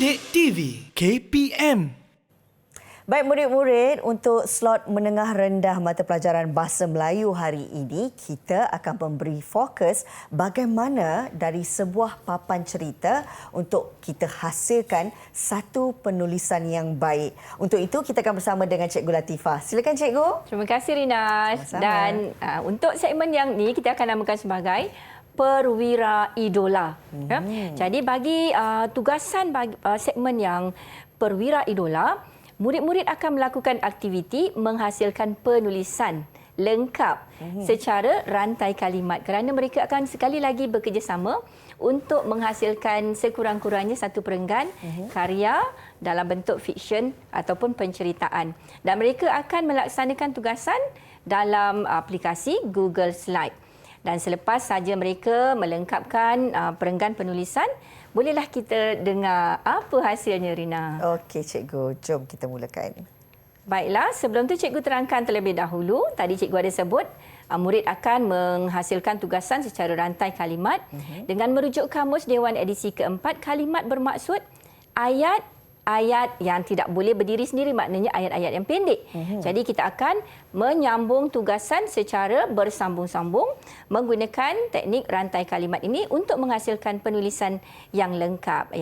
Didik TV KPM. Baik murid-murid, untuk slot menengah rendah mata pelajaran Bahasa Melayu hari ini, kita akan memberi fokus bagaimana dari sebuah papan cerita untuk kita hasilkan satu penulisan yang baik. Untuk itu, kita akan bersama dengan Cikgu Latifah. Silakan Cikgu. Terima kasih Rina. Sama-sama. Dan untuk segmen yang ni, kita akan namakan sebagai Perwira Idola. Ya? Jadi bagi tugasan bagi segmen yang Perwira Idola, murid-murid akan melakukan aktiviti menghasilkan penulisan lengkap secara rantai kalimat kerana mereka akan sekali lagi bekerjasama untuk menghasilkan sekurang-kurangnya satu perenggan karya dalam bentuk fiksyen ataupun penceritaan. Dan mereka akan melaksanakan tugasan dalam aplikasi Google Slide. Dan selepas saja mereka melengkapkan perenggan penulisan, bolehlah kita dengar apa hasilnya, Rina. Okey Cikgu, jom kita mulakan. Baiklah, sebelum tu cikgu terangkan terlebih dahulu. Tadi cikgu ada sebut, murid akan menghasilkan tugasan secara rantai kalimat dengan merujuk kamus Dewan edisi keempat. Kalimat bermaksud ayat yang tidak boleh berdiri sendiri, maknanya ayat-ayat yang pendek. Jadi kita akan menyambung tugasan secara bersambung-sambung menggunakan teknik rantai kalimat ini untuk menghasilkan penulisan yang lengkap.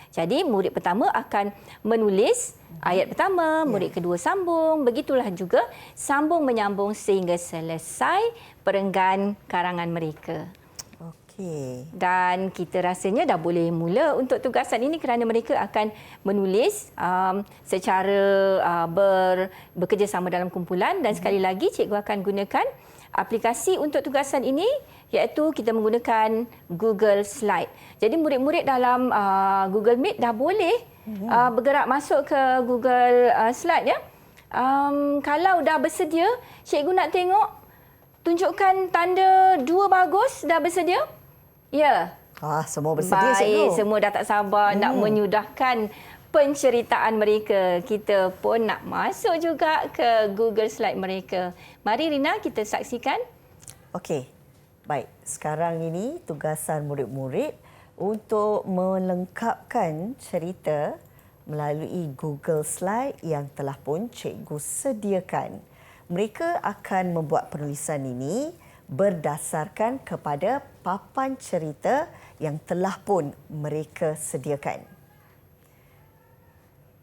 Jadi murid pertama akan menulis ayat pertama, murid kedua sambung, begitulah juga sambung menyambung sehingga selesai perenggan karangan mereka. Dan kita rasanya dah boleh mula untuk tugasan ini kerana mereka akan menulis secara bekerjasama dalam kumpulan. Dan sekali lagi cikgu akan gunakan aplikasi untuk tugasan ini, iaitu kita menggunakan Google Slide. Jadi murid-murid dalam Google Meet dah boleh bergerak masuk ke Google Slide. Ya. Kalau dah bersedia, cikgu nak tengok tunjukkan tanda 2 bagus. Dah bersedia? Ya. Semua bersedia, Baik, Cikgu. semua dah tak sabar nak menyudahkan penceritaan mereka. Kita pun nak masuk juga ke Google Slide mereka. Mari Rina, kita saksikan. Okey. Baik, sekarang ini tugasan murid-murid untuk melengkapkan cerita melalui Google Slide yang telah pun cikgu sediakan. Mereka akan membuat penulisan ini berdasarkan kepada papan cerita yang telah pun mereka sediakan.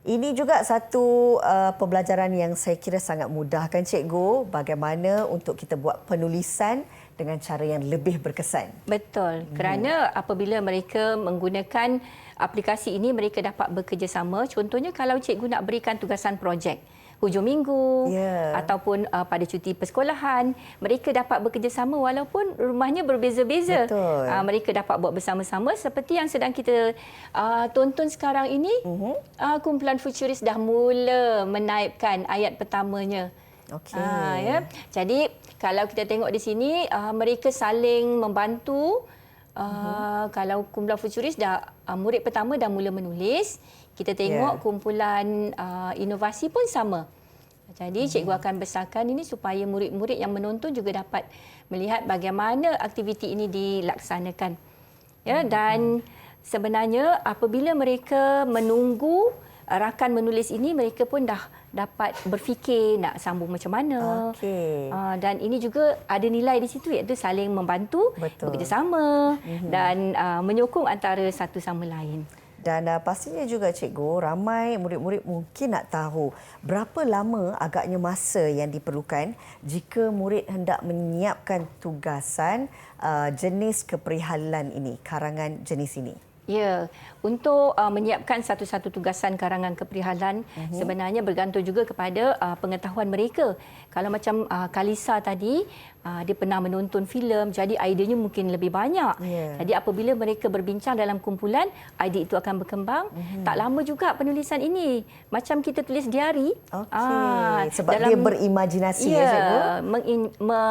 Ini juga satu pembelajaran yang saya kira sangat mudah, kan Cikgu, bagaimana untuk kita buat penulisan dengan cara yang lebih berkesan. Betul, kerana apabila mereka menggunakan aplikasi ini, mereka dapat bekerjasama. Contohnya kalau cikgu nak berikan tugasan projek hujung minggu ataupun pada cuti persekolahan, mereka dapat bekerjasama walaupun rumahnya berbeza-beza. Mereka dapat buat bersama-sama seperti yang sedang kita tonton sekarang ini. Kumpulan futuris dah mula menaipkan ayat pertamanya. Ya. Jadi kalau kita tengok di sini, mereka saling membantu. Kalau kumpulan futuris murid pertama dah mula menulis, kita tengok kumpulan inovasi pun sama. Jadi cikgu akan besarkan ini supaya murid-murid yang menonton juga dapat melihat bagaimana aktiviti ini dilaksanakan. Ya, dan sebenarnya apabila mereka menunggu rakan menulis ini, mereka pun dah dapat berfikir nak sambung macam mana. Dan ini juga ada nilai di situ, iaitu saling membantu, bekerjasama dan menyokong antara satu sama lain. Dan pastinya juga Cikgu, ramai murid-murid mungkin nak tahu berapa lama agaknya masa yang diperlukan jika murid hendak menyiapkan tugasan jenis keperihalan ini, karangan jenis ini. Ya, untuk menyiapkan satu-satu tugasan karangan keperihalan sebenarnya bergantung juga kepada pengetahuan mereka. Kalau macam Kalisa tadi, dia pernah menonton filem, jadi idenya mungkin lebih banyak. Jadi apabila mereka berbincang dalam kumpulan, idea itu akan berkembang. Tak lama juga penulisan ini. Macam kita tulis diari. Sebab dia berimajinasi, ya Cikgu?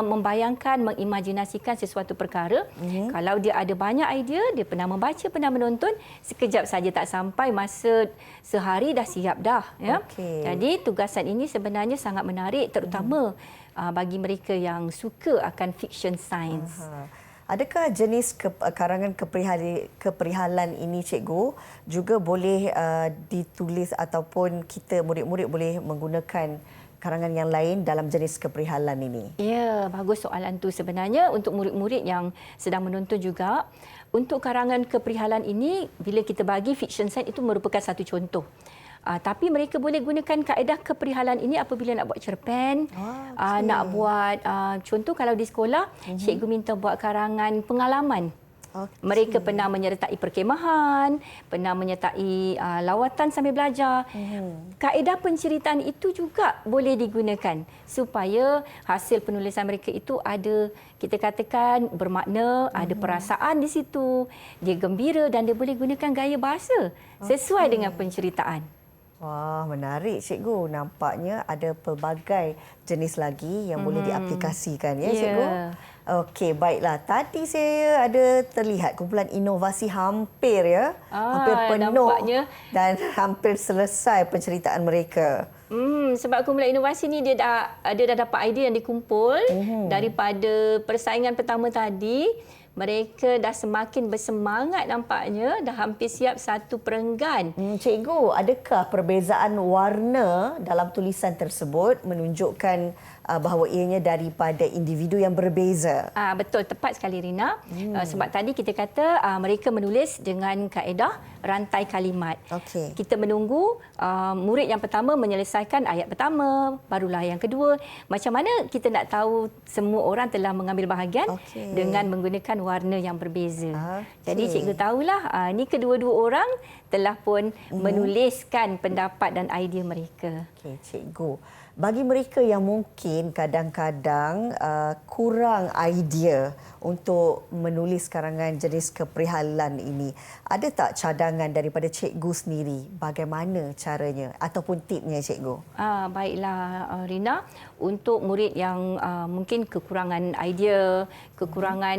Membayangkan, mengimajinasikan sesuatu perkara. Kalau dia ada banyak idea, dia pernah membaca, pernah menonton, sekejap saja tak sampai masa sehari dah siap dah. Ya? Jadi tugasan ini sebenarnya sangat menarik, terutama bagi mereka yang suka akan fiction science. Adakah jenis karangan keperihalan ini, Cikgu, juga boleh ditulis ataupun kita murid-murid boleh menggunakan karangan yang lain dalam jenis keperihalan ini? Ya, bagus soalan tu sebenarnya untuk murid-murid yang sedang menonton juga. Untuk karangan keperihalan ini, bila kita bagi fiction science itu merupakan satu contoh. Tapi mereka boleh gunakan kaedah keperihalan ini apabila nak buat cerpen, nak buat contoh kalau di sekolah, cikgu minta buat karangan pengalaman. Mereka pernah menyertai perkemahan, pernah menyertai lawatan sambil belajar. Kaedah penceritaan itu juga boleh digunakan supaya hasil penulisan mereka itu ada, kita katakan, bermakna, ada perasaan di situ, dia gembira dan dia boleh gunakan gaya bahasa sesuai dengan penceritaan. Wah, menarik, Cikgu. Nampaknya ada pelbagai jenis lagi yang boleh diaplikasikan, ya, Cikgu? Okey, baiklah. Tadi saya ada terlihat kumpulan inovasi hampir hampir penuh nampaknya. Dan hampir selesai penceritaan mereka. Sebab kumpulan inovasi ni dia dah dapat idea yang dikumpul daripada persaingan pertama tadi. Mereka dah semakin bersemangat nampaknya, dah hampir siap satu perenggan. Cikgu, adakah perbezaan warna dalam tulisan tersebut menunjukkan bahawa ianya daripada individu yang berbeza? Betul, tepat sekali Rina. Sebab tadi kita kata mereka menulis dengan kaedah rantai kalimat. Okey. Kita menunggu murid yang pertama menyelesaikan ayat pertama, barulah yang kedua. Macam mana kita nak tahu semua orang telah mengambil bahagian dengan menggunakan warna yang berbeza. Jadi cikgu tahulah ni kedua-dua orang telah pun menuliskan pendapat dan idea mereka. Okey, Cikgu. Bagi mereka yang mungkin kadang-kadang kurang idea untuk menulis karangan jenis keperihalan ini, ada tak cadangan daripada cikgu sendiri bagaimana caranya ataupun tipnya, Cikgu? Baiklah Rina, untuk murid yang mungkin kekurangan idea, kekurangan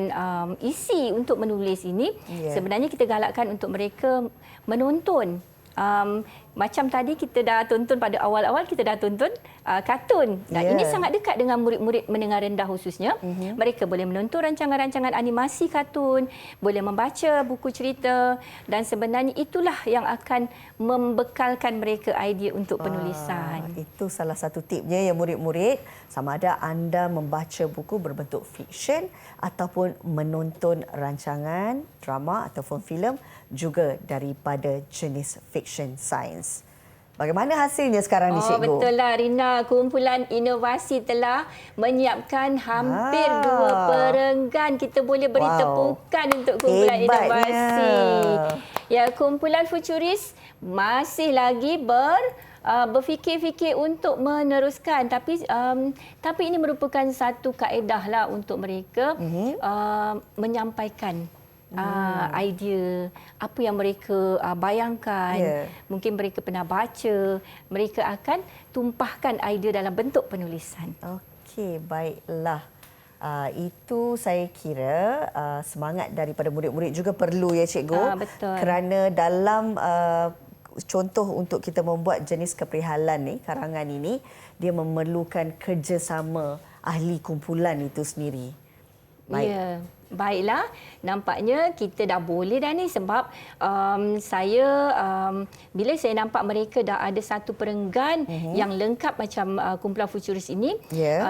isi untuk menulis ini, sebenarnya kita galakkan untuk mereka menonton. Macam tadi kita dah tonton pada awal-awal, kita dah tonton kartun. Dan ini sangat dekat dengan murid-murid menengah rendah khususnya. Mereka boleh menonton rancangan-rancangan animasi kartun, boleh membaca buku cerita dan sebenarnya itulah yang akan membekalkan mereka idea untuk penulisan. Itu salah satu tipnya ya murid-murid, sama ada anda membaca buku berbentuk fiksyen ataupun menonton rancangan, drama ataupun filem juga daripada jenis fiction science. Bagaimana hasilnya sekarang ni, Cikgu? Betul lah Rina, kumpulan inovasi telah menyiapkan hampir 2 perenggan. Kita boleh beri tepukan untuk kumpulan inovasi. Ya, kumpulan futuris masih lagi berfikir-fikir untuk meneruskan, tapi ini merupakan satu kaedah lah untuk mereka menyampaikan idea apa yang mereka bayangkan. Mungkin mereka pernah baca, mereka akan tumpahkan idea dalam bentuk penulisan. Okey, baiklah. Itu saya kira semangat daripada murid-murid juga perlu, ya, Cikgu. Betul. Kerana dalam contoh untuk kita membuat jenis keperihalan ni, karangan ini, dia memerlukan kerjasama ahli kumpulan itu sendiri. Baik. Ya, baiklah. Nampaknya kita dah boleh dah ni sebab bila saya nampak mereka dah ada satu perenggan yang lengkap macam kumpulan futuris ini,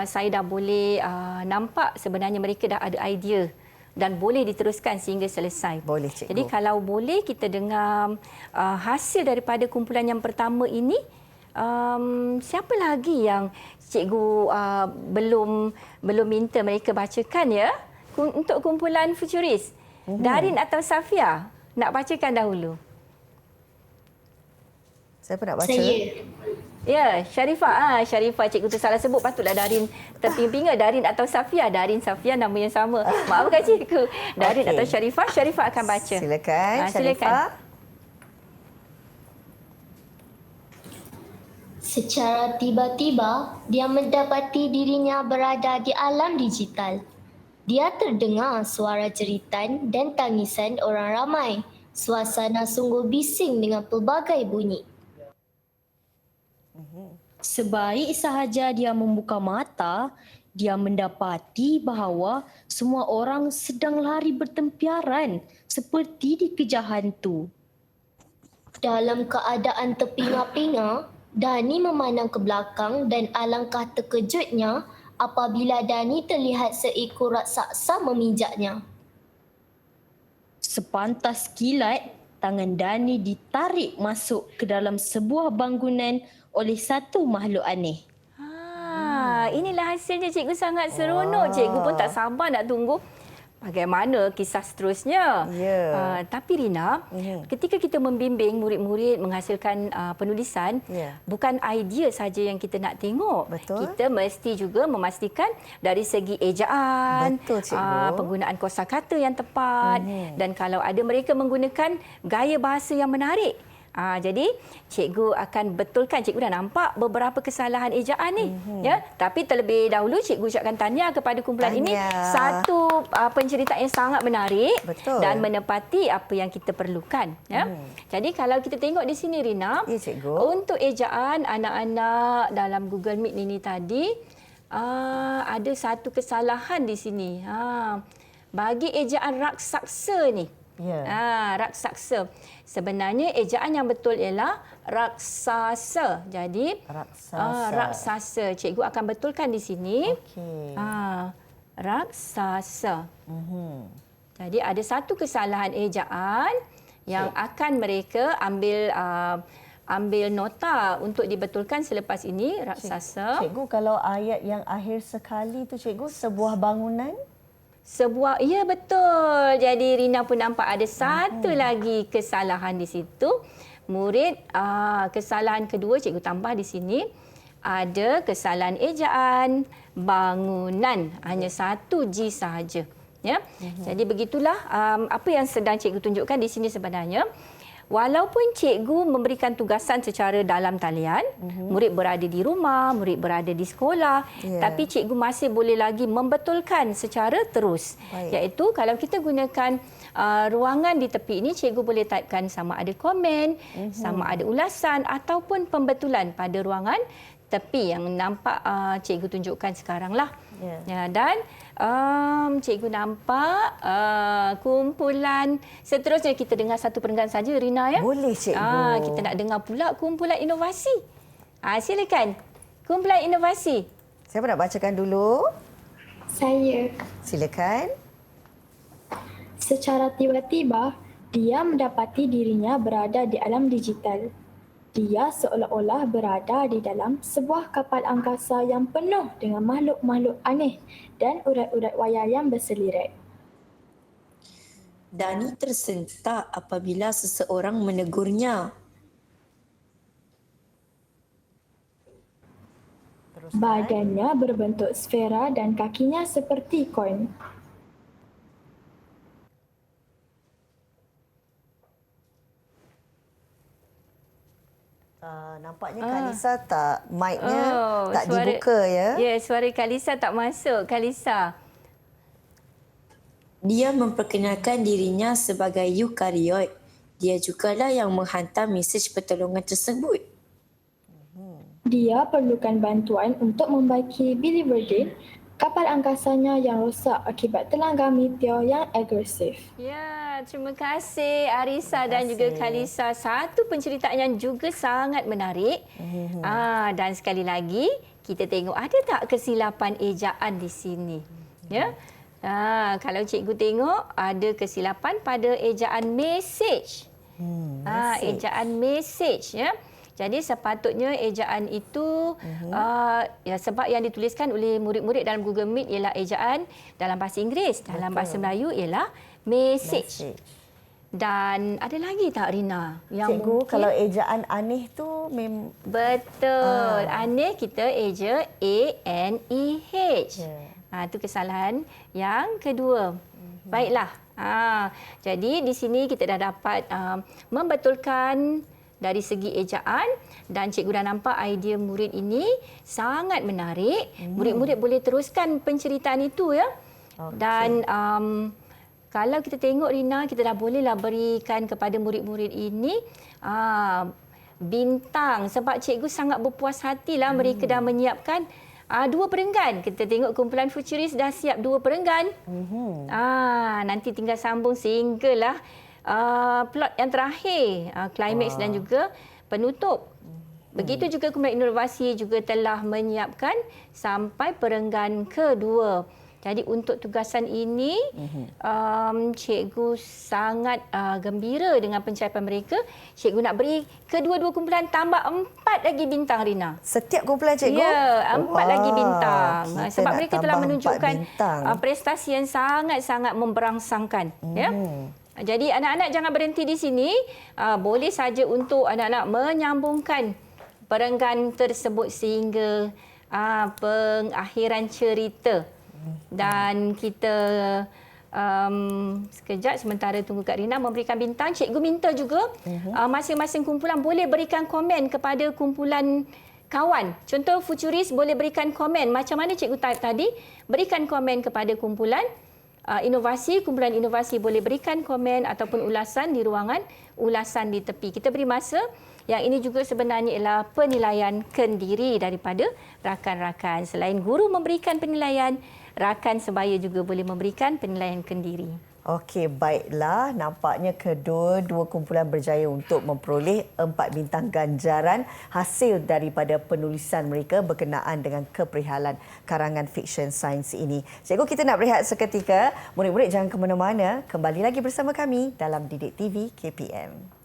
saya dah boleh nampak sebenarnya mereka dah ada idea dan boleh diteruskan sehingga selesai. Boleh, Cikgu. Jadi kalau boleh kita dengar hasil daripada kumpulan yang pertama ini, siapa lagi yang cikgu belum minta mereka bacakan, ya? Untuk kumpulan futuris. Darin atau Safia nak bacakan dahulu? Siapa nak baca? Saya. Ya, Sharifah. Sharifah, cikgu tu salah sebut. Patutlah Darin terpinga. Darin atau Safia? Darin, Safia nama yang sama. Maafkan cikgu. Darin atau Sharifah? Sharifah akan baca. Silakan, Sharifah. Silakan. Secara tiba-tiba, dia mendapati dirinya berada di alam digital. Dia terdengar suara jeritan dan tangisan orang ramai. Suasana sungguh bising dengan pelbagai bunyi. Sebaik sahaja dia membuka mata, Dia mendapati bahawa semua orang sedang lari bertempiaran seperti dikejar hantu. Dalam keadaan terpinga-pinga, Dani memandang ke belakang dan alangkah terkejutnya apabila Dani terlihat seekor raksasa memijaknya. Sepantas kilat, tangan Dani ditarik masuk ke dalam sebuah bangunan oleh satu makhluk aneh. Inilah hasilnya, cikgu sangat seronok. Cikgu pun tak sabar nak tunggu bagaimana kisah seterusnya. Tapi Rina, ketika kita membimbing murid-murid menghasilkan penulisan, bukan idea saja yang kita nak tengok. Betul. Kita mesti juga memastikan dari segi ejaan, Betul, cikgu. penggunaan kosakata yang tepat, dan kalau ada mereka menggunakan gaya bahasa yang menarik. Jadi cikgu akan betulkan. Cikgu dah nampak beberapa kesalahan ejaan ni, ya. Tapi terlebih dahulu cikgu ucapkan tahniah kepada kumpulan ini. Satu penceritaan yang sangat menarik. Betul. Dan menepati apa yang kita perlukan, ya. Jadi kalau kita tengok di sini Rina, Ya, cikgu. untuk ejaan anak-anak dalam Google Meet ini tadi, ada satu kesalahan di sini. Bagi ejaan raksasa ni. Raksasa. Sebenarnya ejaan yang betul ialah raksasa. Jadi raksasa. Cikgu akan betulkan di sini. Raksasa. Jadi ada satu kesalahan ejaan yang akan mereka ambil nota untuk dibetulkan selepas ini. Raksasa. Cikgu, kalau ayat yang akhir sekali tu cikgu, sebuah bangunan. Ya, betul. Jadi Rina pun nampak ada satu lagi kesalahan di situ. Murid, kesalahan kedua cikgu tambah di sini. Ada kesalahan ejaan bangunan. Hanya satu G sahaja. Ya. Jadi begitulah apa yang sedang cikgu tunjukkan di sini sebenarnya. Walaupun cikgu memberikan tugasan secara dalam talian, murid berada di rumah, murid berada di sekolah, tapi cikgu masih boleh lagi membetulkan secara terus. Iaitu kalau kita gunakan ruangan di tepi ini, cikgu boleh typekan sama ada komen, sama ada ulasan ataupun pembetulan pada ruangan tepi yang nampak cikgu tunjukkan sekarang lah. Dan cikgu nampak kumpulan seterusnya. Kita dengar satu perenggan saja Rina, ya. Boleh, cikgu. Kita nak dengar pula kumpulan inovasi. Silakan. Kumpulan inovasi. Siapa nak bacakan dulu? Saya. Silakan. Secara tiba-tiba, dia mendapati dirinya berada di alam digital. Dia seolah-olah berada di dalam sebuah kapal angkasa yang penuh dengan makhluk-makhluk aneh dan urat-urat wayar yang berselirat. Dani tersentak apabila seseorang menegurnya. Badannya berbentuk sfera dan kakinya seperti koin. Nampaknya Kalisa tak, mic-nya tak dibuka, ya. Ya, suara Kalisa tak masuk. Kalisa. Dia memperkenalkan dirinya sebagai eukariot. Dia jugalah yang menghantar mesej pertolongan tersebut. Dia perlukan bantuan untuk membaiki Billy Virgin, kapal angkasanya yang rosak akibat terlanggar meteor yang agresif. Ya, terima kasih Arisa dan juga Kalisa. Satu penceritaan yang juga sangat menarik. Dan sekali lagi, kita tengok ada tak kesilapan ejaan di sini. Ya. Kalau cikgu tengok, ada kesilapan pada ejaan message. Ejaan message, ya. Jadi sepatutnya ejaan itu sebab yang dituliskan oleh murid-murid dalam Google Meet ialah ejaan dalam bahasa Inggeris, dalam bahasa Melayu ialah message. Dan ada lagi tak Rina? Yang Cikgu, mungkin, kalau ejaan aneh tu betul. Aneh kita eja A-N-E-H. Itu kesalahan yang kedua. Baiklah. Jadi di sini kita dah dapat membetulkan dari segi ejaan dan cikgu dah nampak idea murid ini sangat menarik. Murid-murid boleh teruskan penceritaan itu, ya. Dan kalau kita tengok Rina, kita dah bolehlah berikan kepada murid-murid ini bintang sebab cikgu sangat berpuas hatilah mereka dah menyiapkan 2 perenggan. Kita tengok kumpulan futuris dah siap 2 perenggan. Nanti tinggal sambung sehinggalah plot yang terakhir, climax dan juga penutup. Begitu juga kumpulan inovasi juga telah menyiapkan sampai perenggan kedua. Jadi untuk tugasan ini, cikgu sangat gembira dengan pencapaian mereka. Cikgu nak beri kedua-dua kumpulan tambah 4 lagi bintang, Rina. Setiap kumpulan cikgu? Ya, 4 lagi bintang. Sebab mereka telah menunjukkan prestasi yang sangat-sangat memberangsangkan. Ya. Jadi anak-anak jangan berhenti di sini. Boleh saja untuk anak-anak menyambungkan perenggan tersebut sehingga pengakhiran cerita. Dan kita sekejap sementara tunggu Kak Rina memberikan bintang. Cikgu minta juga masing-masing kumpulan boleh berikan komen kepada kumpulan kawan. Contoh futuris boleh berikan komen. Macam mana cikgu type tadi? Berikan komen kepada kumpulan inovasi. Kumpulan inovasi boleh berikan komen ataupun ulasan di ruangan, ulasan di tepi. Kita beri masa. Yang ini juga sebenarnya ialah penilaian kendiri daripada rakan-rakan. Selain guru memberikan penilaian, rakan sebaya juga boleh memberikan penilaian kendiri. Okey, baiklah. Nampaknya kedua-dua kumpulan berjaya untuk memperoleh 4 bintang ganjaran hasil daripada penulisan mereka berkenaan dengan keperihalan karangan fiksyen sains ini. Cikgu, kita nak berehat seketika. Murid-murid jangan ke mana-mana. Kembali lagi bersama kami dalam Didik TV KPM.